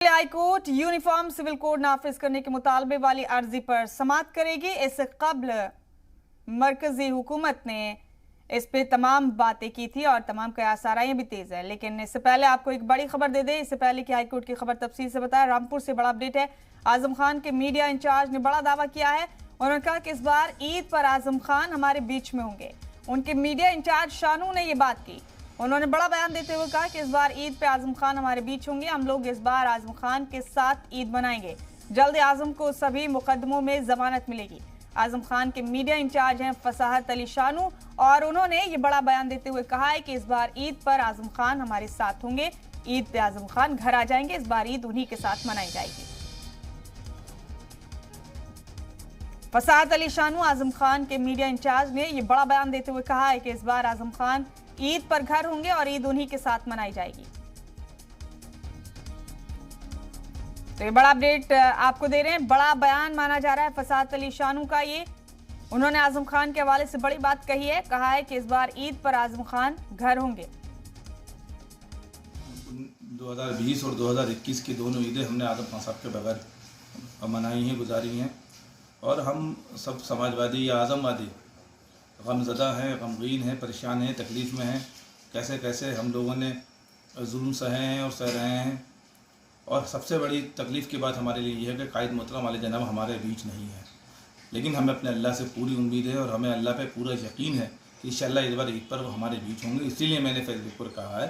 High court uniform civil code नाफिज करने के मुतालबे वाली अर्जी पर समाअत करेगी। इससे कबल मरकजी हुकूमत ने इस पे तमाम बातें की थी और तमाम कयास आराइयां भी तेज है। लेकिन इससे पहले आपको एक बड़ी खबर दे दें, इससे पहले कि हाईकोर्ट की खबर तफसील से बताया। रामपुर से बड़ा अपडेट है। आजम खान के मीडिया इंचार्ज ने बड़ा दावा किया है। उन्होंने कहा कि इस बार ईद पर आजम खान हमारे बीच में होंगे। उनके मीडिया इंचार्ज शानू ने यह बात की। उन्होंने बड़ा बयान देते हुए कहा कि इस बार ईद पे आजम खान हमारे बीच होंगे। हम लोग इस बार आजम खान के साथ ईद मनाएंगे। जल्द आजम को सभी मुकदमों में जमानत मिलेगी। आजम खान के मीडिया इंचार्ज हैं फसाहत अली शानू और उन्होंने ये बड़ा बयान देते हुए कहा है कि इस बार ईद पर आजम खान हमारे साथ होंगे। ईद पे आजम खान घर आ जाएंगे। इस बार ईद उन्हीं के साथ मनाई जाएगी। फसाहत अली शानू आजम खान के मीडिया इंचार्ज ने यह बड़ा बयान देते हुए कहा है कि इस बार आजम खान ईद पर घर होंगे और ईद उन्हीं के साथ मनाई जाएगी। तो ये बड़ा अपडेट आपको दे रहे हैं। बड़ा बयान माना जा रहा है फसाहत अली शानू का। ये उन्होंने आजम खान के हवाले से बड़ी बात कही है। कहा है कि इस बार ईद पर आजम खान घर होंगे। 2020 और 2021 की दोनों ईदें हमने आजम खान साहब के बगैर मनाई हैं, गुजारी हैं। और हम सब समाजवादी या आजमवादी गमज़दा हैं, गमगीन हैं, परेशान हैं, तकलीफ़ में हैं। कैसे कैसे हम लोगों ने जुल्म सहे हैं और सह रहे हैं। और सबसे बड़ी तकलीफ़ की बात हमारे लिए यह है कि कायद मोहतरम वाले जनाब हमारे बीच नहीं है। लेकिन हमें अपने अल्लाह से पूरी उम्मीद है और हमें अल्लाह पे पूरा यकीन है कि इंशाअल्लाह इस बार ईद पर वो हमारे बीच होंगे। इसीलिए मैंने फेसबुक पर कहा है